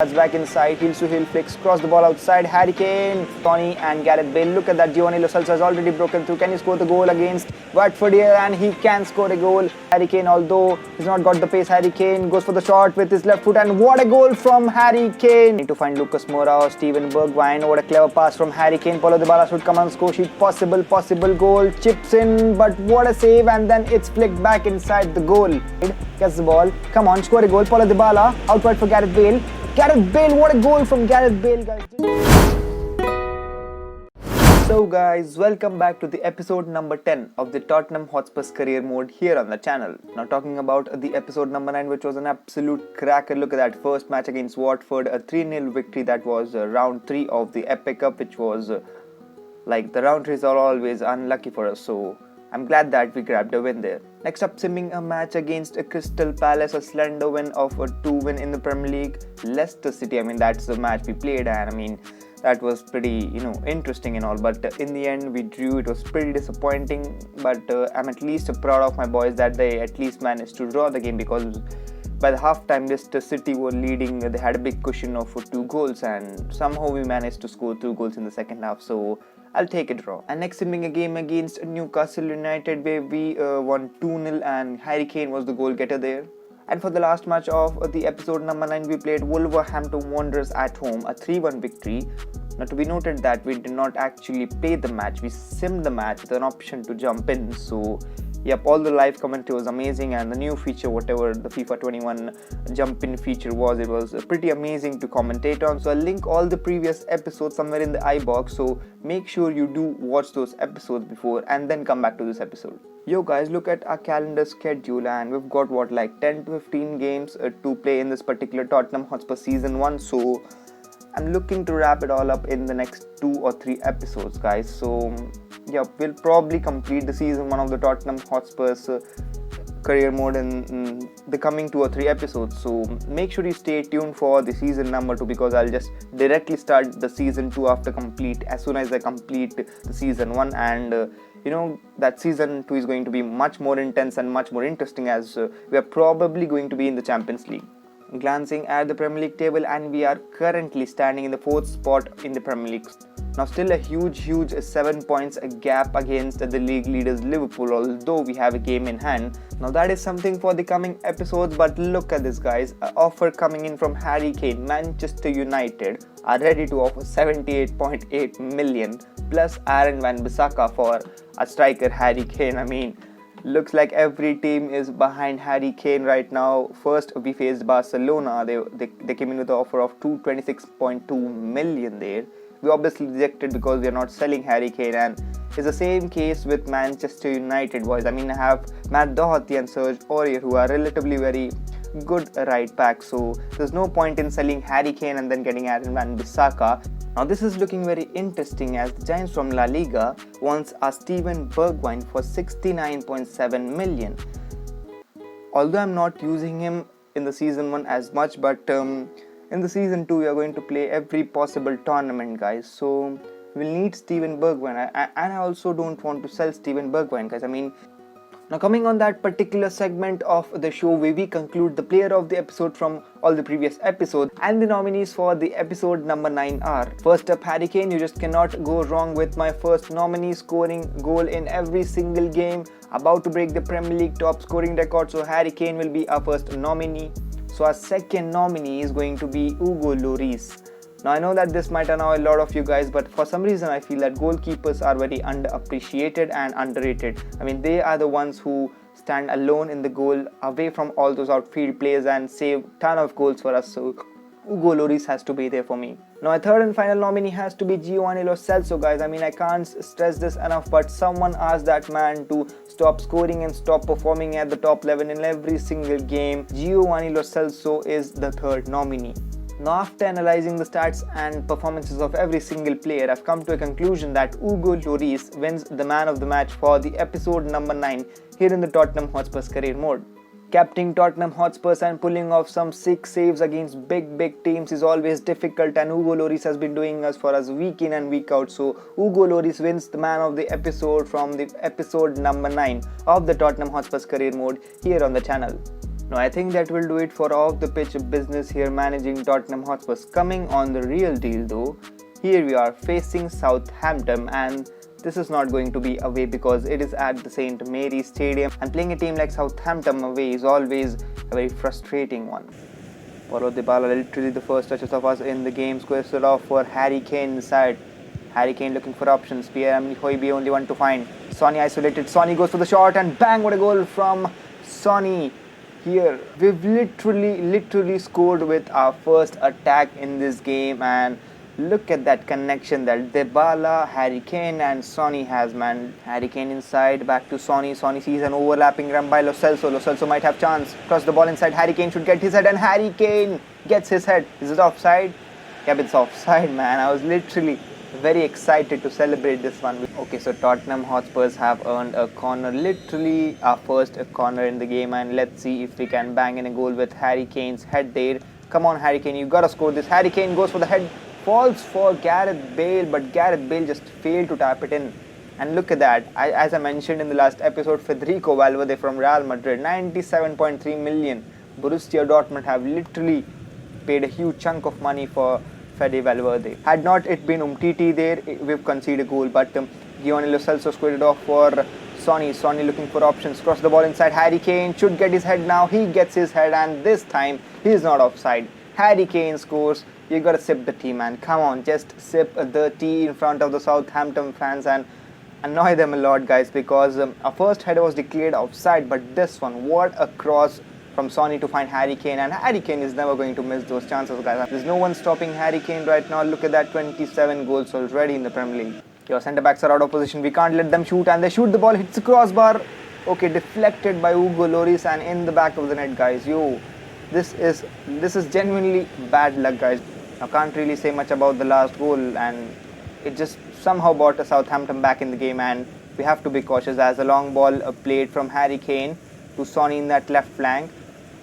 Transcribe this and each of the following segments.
That's back inside, heels to heel flicks, cross the ball outside, Harry Kane, Tony and Gareth Bale. Look at that, Giovanni Lo Celso has already broken through. Can he score the goal against Watford here? And he can score a goal. Harry Kane, although he's not got the pace, Harry Kane goes for the shot with his left foot, and what a goal from Harry Kane. Need to find Lucas Moura or Steven Bergwijn. What a clever pass from Harry Kane. Paulo Dybala should come on score sheet. Possible goal. Chips in, but what a save, and then it's flicked back inside the goal. Gets the ball. Come on, score a goal. Paulo Dybala out wide for Gareth Bale. Gareth Bale, what a goal from Gareth Bale, guys. So guys, welcome back to the episode number 10 of the Tottenham Hotspurs career mode here on the channel. Now talking about the episode number 9, which was an absolute cracker. Look at that first match against Watford, a 3-0 victory. That was round 3 of the Epic Cup, which was like the round 3s are always unlucky for us. So I'm glad that we grabbed a win there. Next up, simming a match against a Crystal Palace, a slender win of a 2-win in the Premier League. Leicester City, that's the match we played, and that was pretty, interesting and all. But in the end, we drew. It was pretty disappointing, but I'm at least proud of my boys that they at least managed to draw the game, because by the half-time, Leicester City were leading. They had a big cushion of 2 goals, and somehow we managed to score 2 goals in the second half. So I'll take a draw. And next, simming a game against Newcastle United, where we won 2-0, and Harry Kane was the goal getter there. And for the last match of the episode number 9, we played Wolverhampton Wanderers at home, a 3-1 victory. Now to be noted that we did not actually play the match, we simmed the match with an option to jump in. So yep, all the live commentary was amazing, and the new feature, whatever the FIFA 21 jump in feature was, it was pretty amazing to commentate on. So I'll link all the previous episodes somewhere in the iBox, so make sure you do watch those episodes before and then come back to this episode. Yo guys, look at our calendar schedule, and we've got 10 to 15 games to play in this particular Tottenham Hotspur season 1. So I'm looking to wrap it all up in the next 2 or 3 episodes, guys. So yeah, we'll probably complete the season 1 of the Tottenham Hotspurs career mode in the coming 2 or 3 episodes. So make sure you stay tuned for the season number 2, because I'll just directly start the season 2 as soon as I complete the season 1. And that season 2 is going to be much more intense and much more interesting, as we are probably going to be in the Champions League. Glancing at the Premier League table, and we are currently standing in the 4th spot in the Premier League. Now still a huge 7 points gap against the league leaders Liverpool, although we have a game in hand. Now that is something for the coming episodes, but look at this, guys. An offer coming in from Harry Kane. Manchester United are ready to offer 78.8 million plus Aaron Wan-Bissaka for a striker Harry Kane. Looks like every team is behind Harry Kane right now. First, we faced Barcelona. They came in with an offer of 226.2 million there. We obviously rejected because we are not selling Harry Kane, and it's the same case with Manchester United, boys. I have Matt Doherty and Serge Aurier, who are relatively very good right back. So there's no point in selling Harry Kane and then getting Aaron Wan-Bissaka. Now this is looking very interesting, as the Giants from La Liga wants a Steven Bergwijn for 69.7 million. Although I'm not using him in the season 1 as much, but in the season 2 we are going to play every possible tournament, guys. So we'll need Steven Bergwijn, and I also don't want to sell Steven Bergwijn, guys. Now coming on that particular segment of the show, where we conclude the player of the episode from all the previous episodes, and the nominees for the episode number 9 are: first up, Harry Kane. You just cannot go wrong with my first nominee, scoring goal in every single game, about to break the Premier League top scoring record. So Harry Kane will be our first nominee. So our second nominee is going to be Hugo Lloris. Now I know that this might annoy a lot of you guys, but for some reason I feel that goalkeepers are very underappreciated and underrated. They are the ones who stand alone in the goal, away from all those outfield players, and save ton of goals for us. So Hugo Lloris has to be there for me. Now a third and final nominee has to be Giovanni Lo Celso, guys. I can't stress this enough, but someone asked that man to stop scoring and stop performing at the top level in every single game. Giovanni Lo Celso is the third nominee. Now after analysing the stats and performances of every single player, I've come to a conclusion that Hugo Lloris wins the man of the match for the episode number 9 here in the Tottenham Hotspurs career mode. Captaining Tottenham Hotspurs and pulling off some 6 saves against big teams is always difficult, and Hugo Lloris has been doing us for us week in and week out. So Hugo Lloris wins the man of the episode from the episode number 9 of the Tottenham Hotspurs career mode here on the channel. Now I think that will do it for off the pitch business here managing Tottenham Hotspurs. Coming on the real deal though, here we are facing Southampton, and this is not going to be away because it is at the St. Mary's Stadium, and playing a team like Southampton away is always a very frustrating one. Paulo Dybala, literally the first touches of us in the game, squares it off for Harry Kane inside. Harry Kane looking for options. Pierre-Emerick Højbjerg only one to find. Sonny isolated. Sonny goes for the shot and bang, what a goal from Sonny. Here we've literally scored with our first attack in this game, and look at that connection that Dybala, Harry Kane and Sonny has, man. Harry Kane inside, back to Sonny. Sonny sees an overlapping run by Lo Celso. Lo Celso might have chance. Cross the ball inside. Harry Kane should get his head, and Harry Kane gets his head. Is it offside? Yep, it's offside, man. I was literally very excited to celebrate this one. Okay, so Tottenham Hotspurs have earned a corner, literally our first corner in the game, and let's see if we can bang in a goal with Harry Kane's head there. Come on, Harry Kane, you gotta score this. Harry Kane goes for the head, falls for Gareth Bale, but Gareth Bale just failed to tap it in. And look at that, as I mentioned in the last episode, Federico Valverde from Real Madrid, 97.3 million. Borussia Dortmund have literally paid a huge chunk of money for Fede Valverde. Had not it been Umtiti there, we've conceded a goal, but Giovanni Lo Celso squared it off for Sonny. Sonny looking for options, cross the ball inside. Harry Kane should get his head now. He gets his head, and this time he is not offside. Harry Kane scores. You gotta sip the tea, man. Come on, just sip the tea in front of the Southampton fans and annoy them a lot, guys, because our first header was declared offside, but this one, what a cross from Sonny to find Harry Kane, and Harry Kane is never going to miss those chances, guys. There's no one stopping Harry Kane right now. Look at that, 27 goals already in the Premier League. Your centre backs are out of position. We can't let them shoot, and they shoot the ball, hits the crossbar. Okay, deflected by Hugo Lloris and in the back of the net, guys. Yo, this is genuinely bad luck, guys. I can't really say much about the last goal, and it just somehow brought Southampton back in the game, and we have to be cautious as a long ball played from Harry Kane to Sonny in that left flank.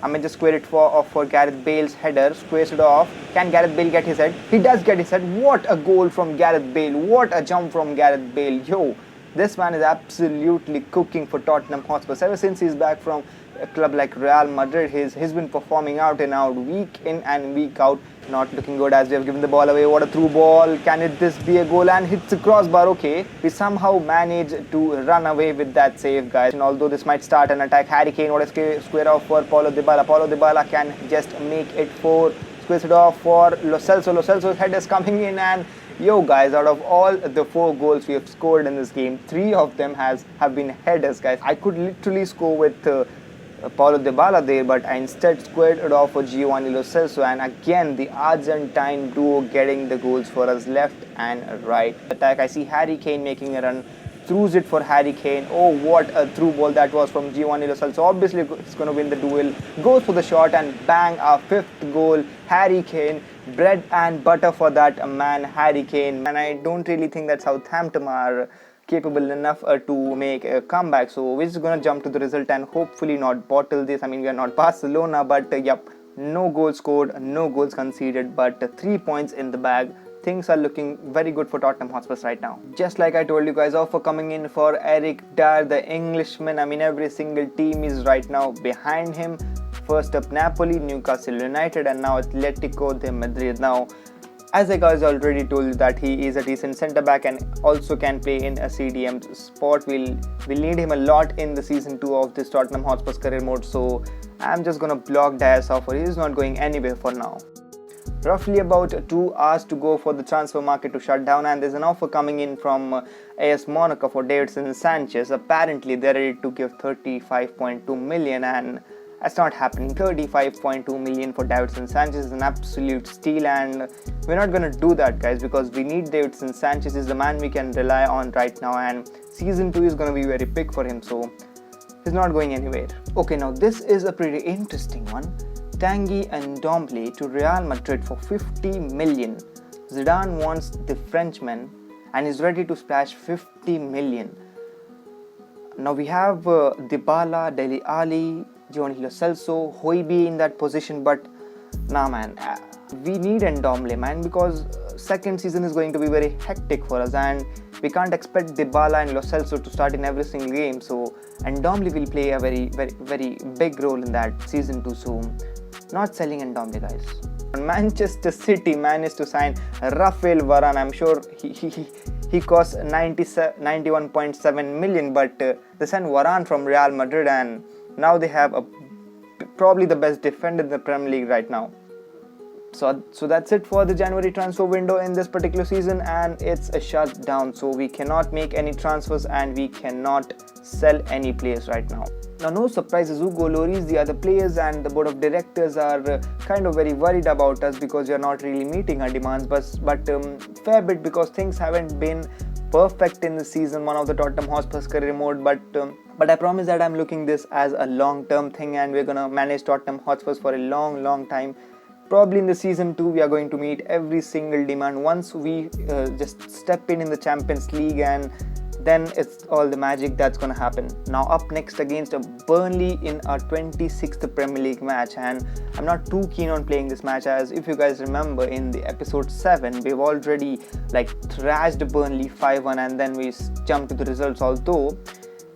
I may just square it for Gareth Bale's header, squares it off. Can Gareth Bale get his head? He does get his head. What a goal from Gareth Bale. What a jump from Gareth Bale. Yo, this man is absolutely cooking for Tottenham Hotspurs. Ever since he's back from a club like Real Madrid, he's been performing out and out, week in and week out. Not looking good as we have given the ball away. What a through ball. Can this be a goal? And hits the crossbar. Okay, we somehow managed to run away with that save, guys. And although this might start an attack, Harry Kane, what a square off for Paulo Dybala. Paulo Dybala can just make it for, squares it off for Lo Celso. Lo Celso's head is coming in, and yo, guys, out of all the 4 goals we have scored in this game, 3 of them have been headers, guys. I could literally score with Paulo Dybala there, but I instead squared it off for Giovanni Lo Celso, and again the Argentine duo getting the goals for us left and right. Attack, I see Harry Kane making a run, throws it for Harry Kane. Oh, what a through ball that was from Giovanni Lo Celso. Obviously it's going to win the duel, goes for the shot, and bang, our 5th goal. Harry Kane, bread and butter for that man Harry Kane. And I don't really think that Southampton are capable enough to make a comeback, so we're just gonna jump to the result and hopefully not bottle this. I mean, we are not Barcelona, but yep, no goals scored, no goals conceded, but 3 points in the bag. Things are looking very good for Tottenham Hotspurs right now. Just like I told you guys, offer coming in for Eric Dyer, the Englishman. I mean, every single team is right now behind him. First up Napoli, Newcastle United, and now Atletico de Madrid. Now, as I guys already told you that he is a decent centre back and also can play in a CDM spot. We'll need him a lot in the season 2 of this Tottenham Hotspurs career mode, so I'm just gonna block Dyer's offer. He's not going anywhere for now. Roughly about 2 hours to go for the transfer market to shut down, and there's an offer coming in from AS Monaco for Davinson Sanchez. Apparently they're ready to give 35.2 million, and that's not happening. 35.2 million for Davinson Sanchez is an absolute steal, and we're not gonna do that, guys, because we need Davinson Sanchez. He's the man we can rely on right now, and season 2 is gonna be very big for him, so he's not going anywhere. Okay, now this is a pretty interesting one. Tanguy Ndombele to Real Madrid for 50 million. Zidane wants the Frenchman and is ready to splash 50 million. Now we have Dybala, Dele Alli, Giovanni Lo Celso, Højbjerg in that position, but nah, man, we need Ndombele, man, because second season is going to be very hectic for us, and we can't expect Dybala and Lo Celso to start in every single game. So and Domley will play a very big role in that season 2. So not selling Domley, guys. Manchester City managed to sign Rafael Varane. I'm sure he cost 91.7 million, but they signed Varane from Real Madrid, and now they have probably the best defender in the Premier League right now. So that's it for the January transfer window in this particular season, and it's a shutdown. So we cannot make any transfers and we cannot sell any players right now. Now, no surprises, Hugo Lloris, the other players and the board of directors are kind of very worried about us because we are not really meeting our demands, but fair bit because things haven't been perfect in the season 1 of the Tottenham Hotspurs career mode. But I promise that I'm looking this as a long-term thing, and we're gonna manage Tottenham Hotspurs for a long time. Probably in the season 2 we are going to meet every single demand once we just step in the Champions League, and then it's all the magic that's gonna happen. Now up next against Burnley in our 26th Premier League match, and I'm not too keen on playing this match, as if you guys remember in the episode 7 we've already thrashed Burnley 5-1, and then we jumped to the results. Although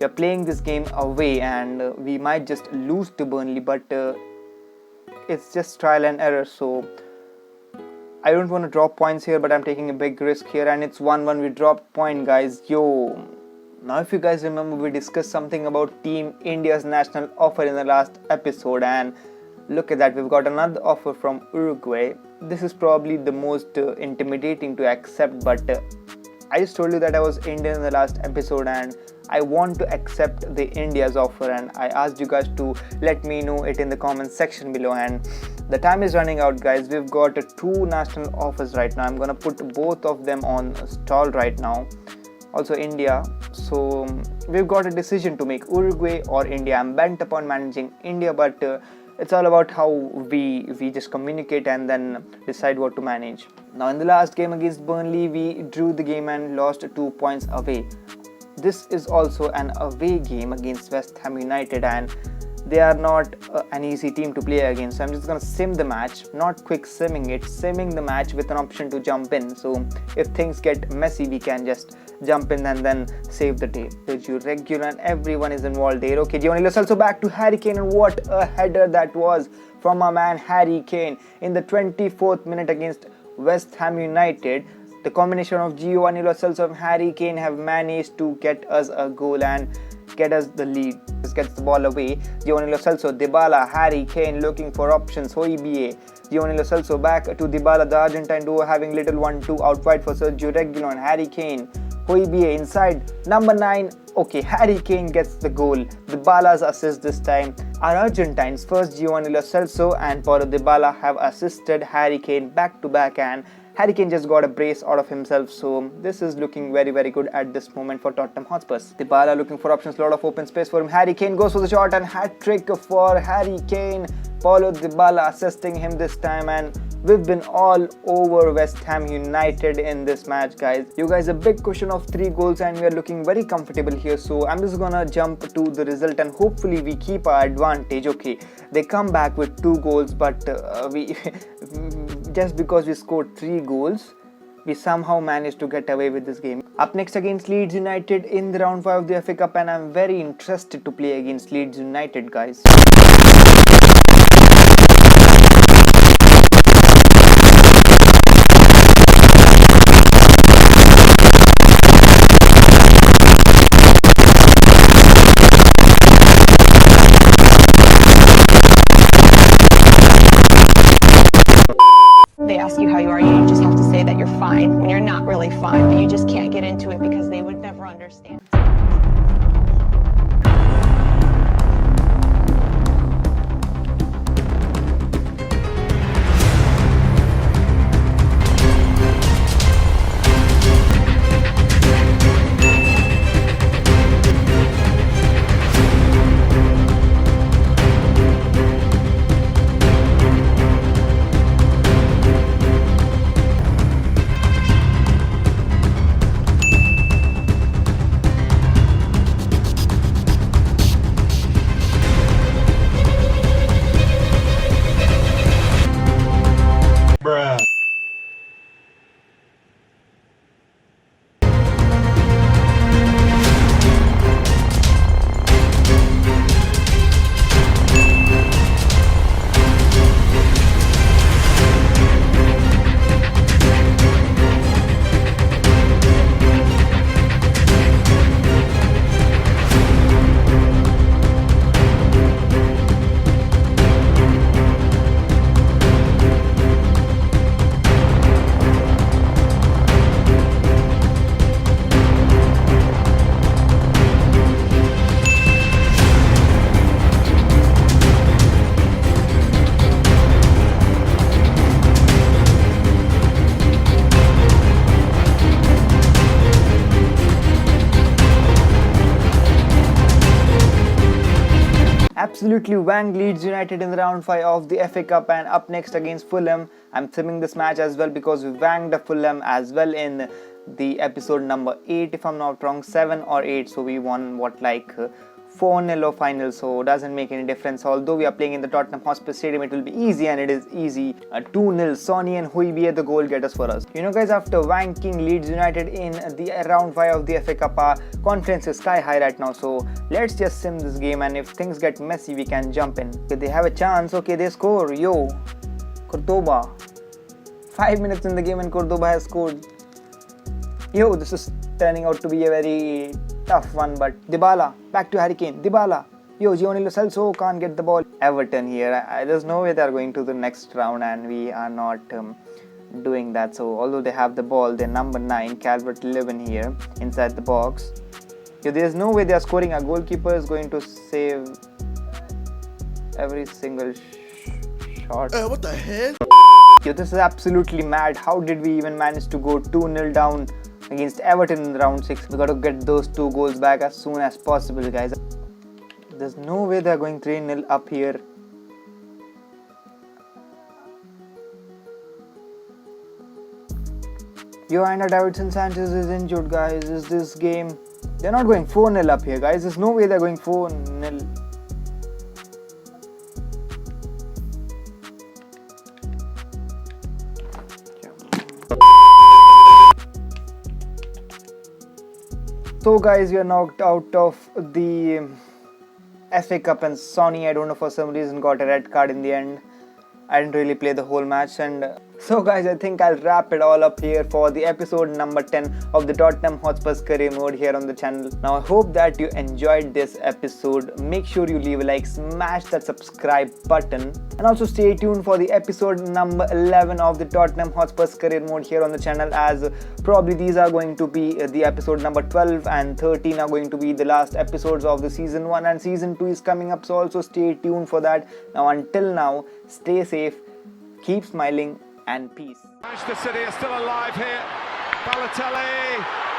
we are playing this game away and we might just lose to Burnley, but it's just trial and error, so I don't want to drop points here, but I'm taking a big risk here, and it's 1-1. We dropped point, guys. Yo. Now if you guys remember, we discussed something about Team India's national offer in the last episode, and look at that, we've got another offer from Uruguay. This is probably the most intimidating to accept, but I just told you that I was Indian in the last episode and I want to accept the India's offer, and I asked you guys to let me know it in the comment section below, and the time is running out, guys. We've got 2 national offers right now. I'm gonna put both of them on stall right now, also India. So we've got a decision to make, Uruguay or India. I'm bent upon managing India, but it's all about how we just communicate and then decide what to manage. Now in the last game against Burnley, we drew the game and lost 2 points away. This is also an away game against West Ham United, and they are not an easy team to play against. So I'm just gonna sim the match, not quick simming it, simming the match with an option to jump in. So if things get messy, we can just jump in and then save the day. Sergio Regular and everyone is involved there. Okay, Giovanni Lo Celso back to Harry Kane, and what a header that was from our man Harry Kane in the 24th minute against West Ham United. The combination of Giovanni Lo Celso and Harry Kane have managed to get us a goal and get us the lead. Just gets the ball away. Giovanni Lo Celso, Dybala, Harry Kane looking for options. Højbjerg, Giovanni Lo Celso back to Dybala, the Argentine duo having little 1-2 out wide for Sergio Regular and Harry Kane. Højbjerg inside, number 9. Okay, Harry Kane gets the goal. Dybala's assist this time. Our Argentines, first Giovanni Lo Celso and Paulo Dybala, have assisted Harry Kane back to back, and Harry Kane just got a brace out of himself, so this is looking very good at this moment for Tottenham Hotspurs. Dybala looking for options, lot of open space for him. Harry Kane goes for the shot and hat-trick for Harry Kane. Paulo Dybala assisting him this time, and we've been all over West Ham United in this match, guys. You guys, a big cushion of 3 goals and we are looking very comfortable here, so I'm just gonna jump to the result and hopefully we keep our advantage. Okay, they come back with 2 goals, but we just because we scored 3 goals, we somehow managed to get away with this game. Up next against Leeds United in the round 5 of the FA Cup, and I'm very interested to play against Leeds United, guys. They ask you how you are, you just have to say that you're fine when you're not really fine, but you just can't get into it because they would never understand. absolutely wanged Leeds United in the round 5 of the FA Cup, and up next against Fulham. I'm simming this match as well because we wanged the Fulham as well in the episode number 8, if I'm not wrong, 7 or 8. So we won 4-0 or final, so doesn't make any difference. Although we are playing in the Tottenham Hotspurs stadium, it will be easy, and it is easy. 2-0, Sonny and Huibier the goal getters for us. You know guys, after wanking Leeds United in the round 5 of the FA Cup, our confidence is sky high right now, so let's just sim this game, and if things get messy we can jump in. Okay, they have a chance. Okay, they score. Yo, Cordoba. 5 minutes in the game and Cordoba has scored. Yo, this is turning out to be a very tough one, but Dybala, back to Harry Kane, Dybala. Yo, Giovanni Lo Celso can't get the ball. Everton here, there's no way they're going to the next round, and we are not doing that. So although they have the ball, they're number 9, Calvert-Lewin here, inside the box. Yo, there's no way they're scoring. Our goalkeeper is going to save every single shot. What the hell? Yo, this is absolutely mad. How did we even manage to go 2-0 down against Everton in round 6? We got to get those 2 goals back as soon as possible, guys. There's no way they're going 3-0 up here. Yo, and Davidson Sanchez is injured, guys. Is this game? They're not going 4-0 up here, guys. There's no way they're going 4-0. So guys, we are knocked out of the FA Cup, and Sonny, I don't know, for some reason got a red card in the end. I didn't really play the whole match, and so guys, I think I'll wrap it all up here for the episode number 10 of the Tottenham Hotspurs career mode here on the channel. Now I hope that you enjoyed this episode. Make sure you leave a like, smash that subscribe button, and also stay tuned for the episode number 11 of the Tottenham Hotspurs career mode here on the channel, as probably these are going to be the episode number 12 and 13 are going to be the last episodes of the season 1, and season 2 is coming up, so also stay tuned for that. Now until now, stay safe, keep smiling, and peace. Manchester City are still alive here. Balotelli.